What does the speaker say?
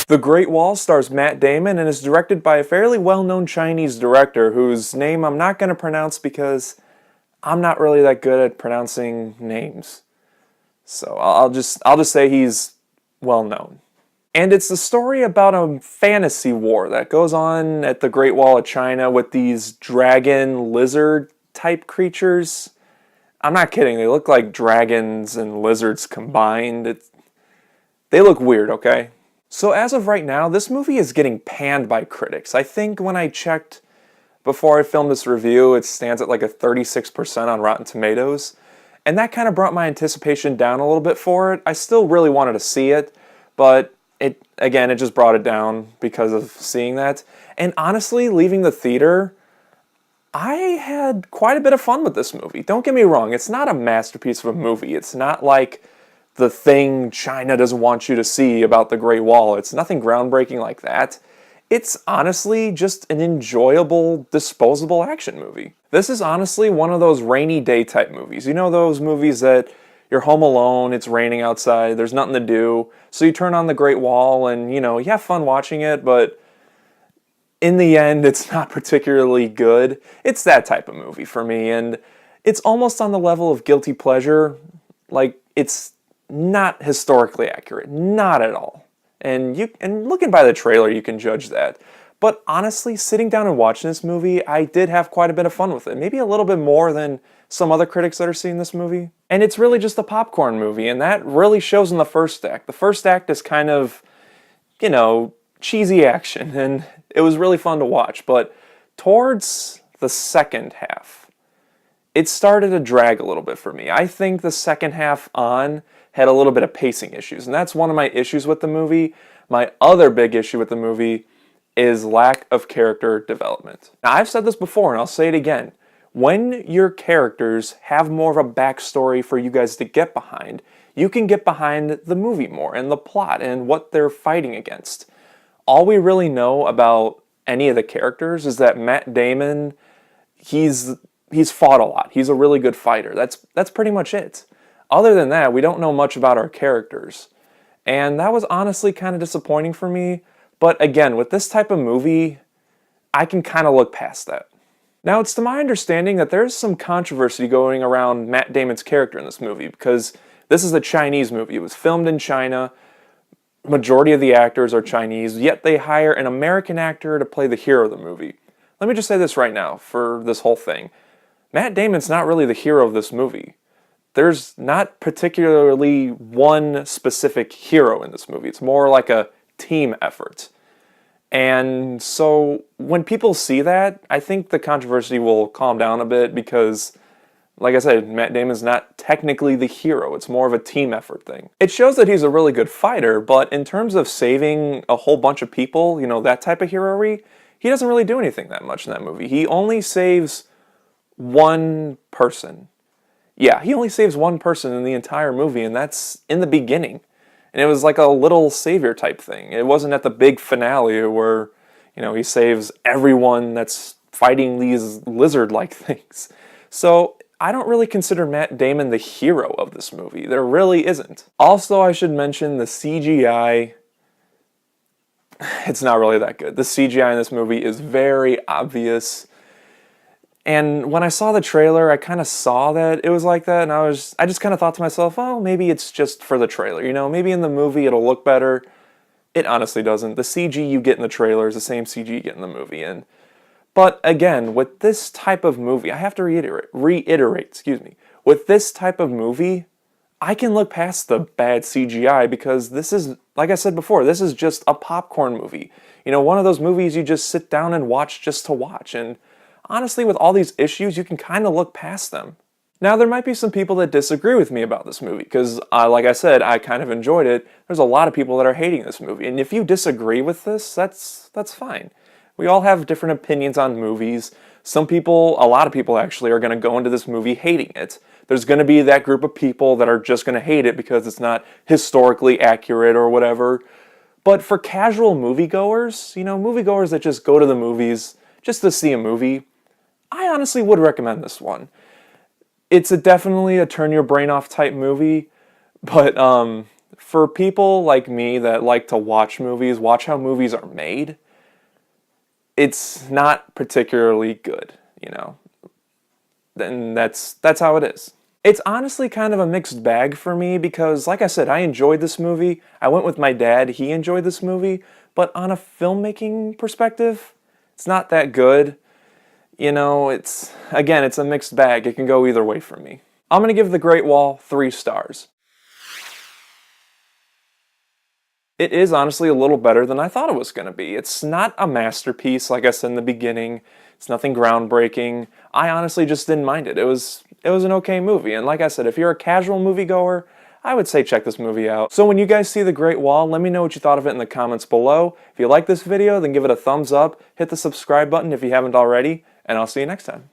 The Great Wall stars Matt Damon and is directed by a fairly well-known Chinese director whose name I'm not going to pronounce because I'm not really that good at pronouncing names. So I'll just say he's well known. And it's the story about a fantasy war that goes on at the Great Wall of China with these dragon lizard type creatures. I'm not kidding, they look like dragons and lizards combined. They look weird, okay? So as of right now, this movie is getting panned by critics. I think when I checked before I filmed this review, it stands at like a 36% on Rotten Tomatoes. And that kind of brought my anticipation down a little bit for it. I still really wanted to see it, but it just brought it down because of seeing that. And honestly, leaving the theater, I had quite a bit of fun with this movie. Don't get me wrong, it's not a masterpiece of a movie. It's not like the thing China doesn't want you to see about the Great Wall. It's nothing groundbreaking like that. It's honestly just an enjoyable, disposable action movie. This is honestly one of those rainy day type movies. You know those movies that you're home alone, it's raining outside, there's nothing to do, so you turn on the Great Wall and, you have fun watching it, but in the end, it's not particularly good. It's that type of movie for me, and it's almost on the level of guilty pleasure. Like, it's not historically accurate, not at all. And looking by the trailer, you can judge that. But honestly, sitting down and watching this movie, I did have quite a bit of fun with it. Maybe a little bit more than some other critics that are seeing this movie. And it's really just a popcorn movie, and that really shows in the first act. The first act is kind of, cheesy action, and it was really fun to watch. But towards the second half, it started to drag a little bit for me. I think the second half on had a little bit of pacing issues, and that's one of my issues with the movie. My other big issue with the movie is lack of character development. Now, I've said this before, and I'll say it again. When your characters have more of a backstory for you guys to get behind, you can get behind the movie more, and the plot, and what they're fighting against. All we really know about any of the characters is that Matt Damon, he's fought a lot. He's a really good fighter. That's pretty much it. Other than that, we don't know much about our characters. And that was honestly kind of disappointing for me. But again, with this type of movie, I can kind of look past that. Now, it's to my understanding that there's some controversy going around Matt Damon's character in this movie, because this is a Chinese movie. It was filmed in China. Majority of the actors are Chinese, yet they hire an American actor to play the hero of the movie. Let me just say this right now for this whole thing. Matt Damon's not really the hero of this movie. There's not particularly one specific hero in this movie. It's more like a team effort. And so when people see that, I think the controversy will calm down a bit because, like I said, Matt Damon's not technically the hero. It's more of a team effort thing. It shows that he's a really good fighter, but in terms of saving a whole bunch of people, that type of herory, he doesn't really do anything that much in that movie. He only saves one person. Yeah, he only saves one person in the entire movie, and that's in the beginning. And it was like a little savior type thing. It wasn't at the big finale where, he saves everyone that's fighting these lizard-like things. So I don't really consider Matt Damon the hero of this movie. There really isn't. Also, I should mention the CGI. It's not really that good. The CGI in this movie is very obvious. And when I saw the trailer, I kind of saw that it was like that, and I just kind of thought to myself, oh, maybe it's just for the trailer, maybe in the movie it'll look better. It honestly doesn't. The CG you get in the trailer is the same CG you get in the movie. But again, with this type of movie, I have to reiterate, with this type of movie, I can look past the bad CGI because this is, like I said before, this is just a popcorn movie. One of those movies you just sit down and watch just to watch, and honestly, with all these issues, you can kind of look past them. Now, there might be some people that disagree with me about this movie, because, like I said, I kind of enjoyed it. There's a lot of people that are hating this movie, and if you disagree with this, that's fine. We all have different opinions on movies. A lot of people actually, are going to go into this movie hating it. There's going to be that group of people that are just going to hate it because it's not historically accurate or whatever. But for casual moviegoers, moviegoers that just go to the movies just to see a movie, I honestly would recommend this one. It's definitely a turn your brain off type movie, but For people like me that like to watch movies, watch how movies are made, it's not particularly good, you know. And that's how it is. It's honestly kind of a mixed bag for me because, like I said, I enjoyed this movie. I went with my dad, he enjoyed this movie, but on a filmmaking perspective, it's not that good. You know, again, it's a mixed bag. It can go either way for me. I'm going to give The Great Wall 3 stars. It is honestly a little better than I thought it was going to be. It's not a masterpiece, like I said in the beginning. It's nothing groundbreaking. I honestly just didn't mind it. It was an okay movie. And like I said, if you're a casual moviegoer, I would say check this movie out. So when you guys see The Great Wall, let me know what you thought of it in the comments below. If you like this video, then give it a thumbs up, hit the subscribe button if you haven't already, and I'll see you next time.